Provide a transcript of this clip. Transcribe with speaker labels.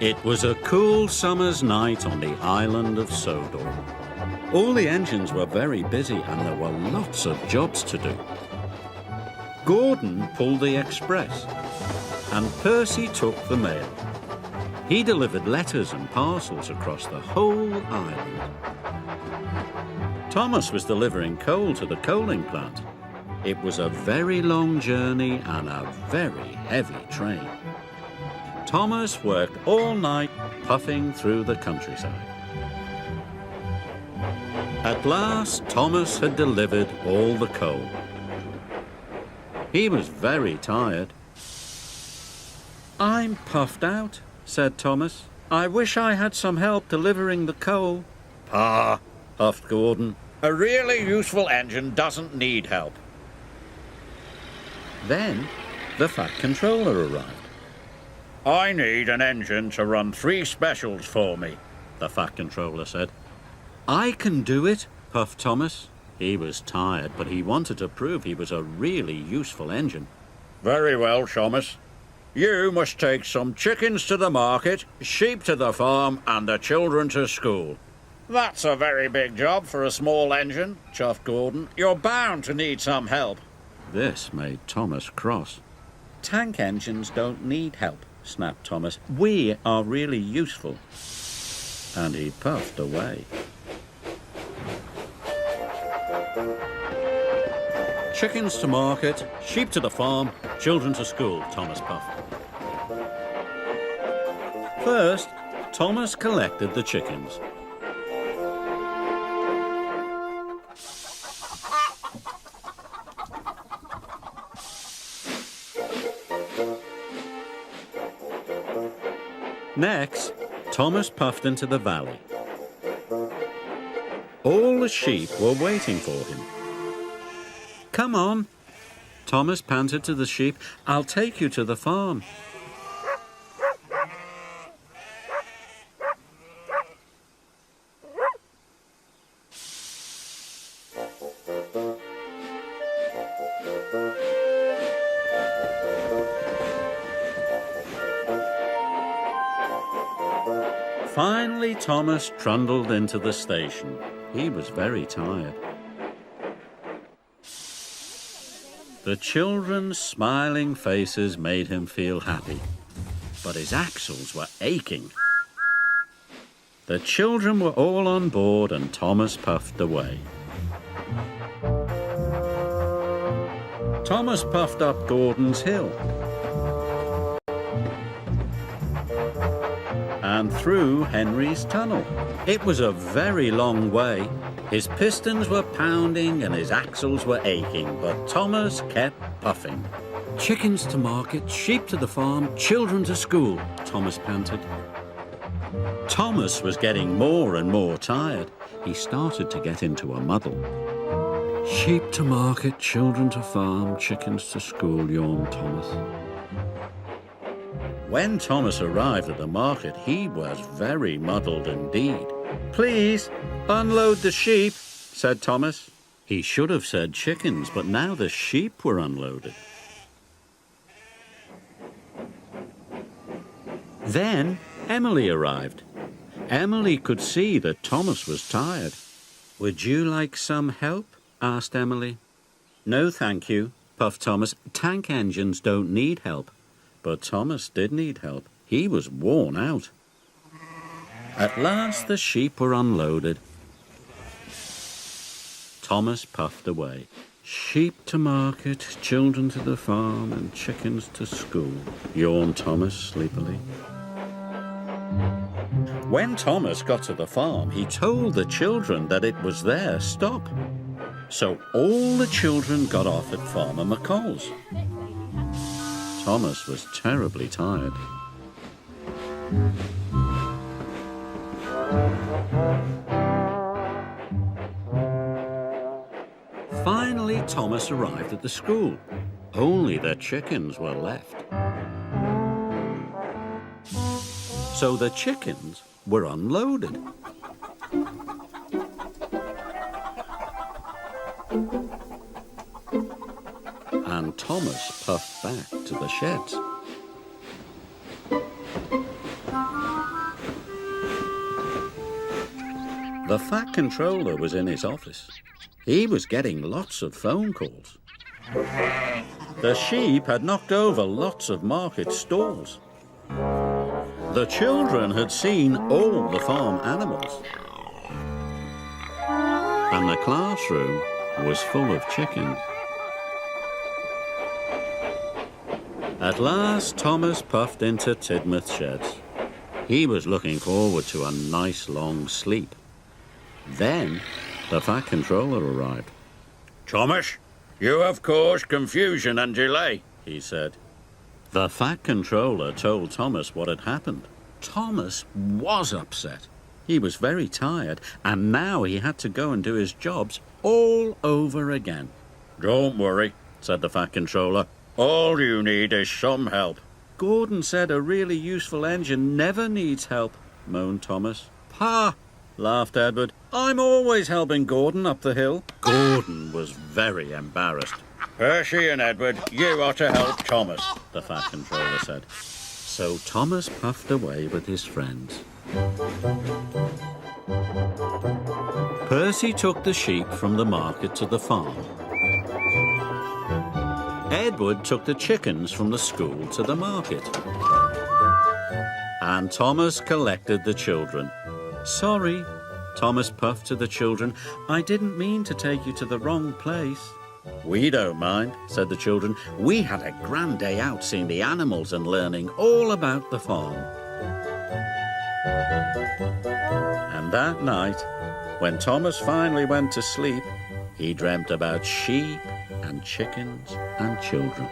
Speaker 1: It was a cool summer's night on the island of Sodor. All the engines were very busy and there were lots of jobs to do. Gordon pulled the express and Percy took the mail. He delivered letters and parcels across the whole island. Thomas was delivering coal to the coaling plant. It was a very long journey and a very heavy train. Thomas worked all night puffing through the countryside. At last, Thomas had delivered all the coal. He was very tired. "I'm puffed out," said Thomas. "I wish I had some help delivering the coal."
Speaker 2: "Pah,"
Speaker 1: puffed Gordon.
Speaker 2: "A really useful engine doesn't need help."
Speaker 1: Then the Fat Controller arrived.
Speaker 2: "I need an engine to run 3 specials for me,"
Speaker 1: the Fat Controller said. "I can do it," puffed Thomas. He was tired, but he wanted to prove he was a really useful engine.
Speaker 2: "Very well, Thomas. You must take some chickens to the market, sheep to the farm, and the children to school." "That's a very big job for a small engine," chuffed Gordon. "You're bound to need some help."
Speaker 1: This made Thomas cross. "Tank engines don't need help," snapped Thomas. "We are really useful." And he puffed away. "Chickens to market, sheep to the farm, children to school," Thomas puffed. First, Thomas collected the chickens. Next, Thomas puffed into the valley. All the sheep were waiting for him. "Come on," Thomas panted to the sheep. "I'll take you to the farm." Finally, Thomas trundled into the station. He was very tired. The children's smiling faces made him feel happy, but his axles were aching. The children were all on board and Thomas puffed away. Thomas puffed up Gordon's Hill and through Henry's Tunnel. It was a very long way. His pistons were pounding and his axles were aching, but Thomas kept puffing. "Chickens to market, sheep to the farm, children to school," Thomas panted. Thomas was getting more and more tired. He started to get into a muddle. "Sheep to market, children to farm, chickens to school," yawned Thomas. When Thomas arrived at the market, he was very muddled indeed. "Please, unload the sheep," said Thomas. He should have said chickens, but now the sheep were unloaded. Then Emily arrived. Emily could see that Thomas was tired. "Would you like some help?" asked Emily. "No, thank you," puffed Thomas. "Tank engines don't need help." But Thomas did need help. He was worn out. At last the sheep were unloaded. Thomas puffed away. "Sheep to market, children to the farm, and chickens to school," yawned Thomas sleepily. When Thomas got to the farm, he told the children that it was their stop. So all the children got off at Farmer McColl's. Thomas was terribly tired. Finally, Thomas arrived at the school. Only the chickens were left. So the chickens were unloaded. And Thomas puffed back to the sheds. The Fat Controller was in his office. He was getting lots of phone calls. The sheep had knocked over lots of market stalls. The children had seen all the farm animals. And the classroom was full of chickens. At last, Thomas puffed into Tidmouth Sheds. He was looking forward to a nice long sleep. Then, the Fat Controller arrived.
Speaker 2: Thomas, you have caused confusion and delay, he said.
Speaker 1: The Fat Controller told Thomas what had happened. Thomas was upset. He was very tired, and now he had to go and do his jobs all over again.
Speaker 2: Don't worry, said the Fat Controller. All you need is some help.
Speaker 1: Gordon said a really useful engine never needs help, moaned Thomas. Pa! Laughed Edward. I'm always helping Gordon up the hill. Gordon was very embarrassed.
Speaker 2: Percy and Edward, you are to help Thomas,
Speaker 1: the Fat Controller said. So Thomas puffed away with his friends. Percy took the sheep from the market to the farm. Edward took the chickens from the school to the market. And Thomas collected the children. Sorry, Thomas puffed to the children. I didn't mean to take you to the wrong place. We don't mind, said the children. We had a grand day out seeing the animals and learning all about the farm. And that night, when Thomas finally went to sleep, he dreamt about sheep and chickens and children.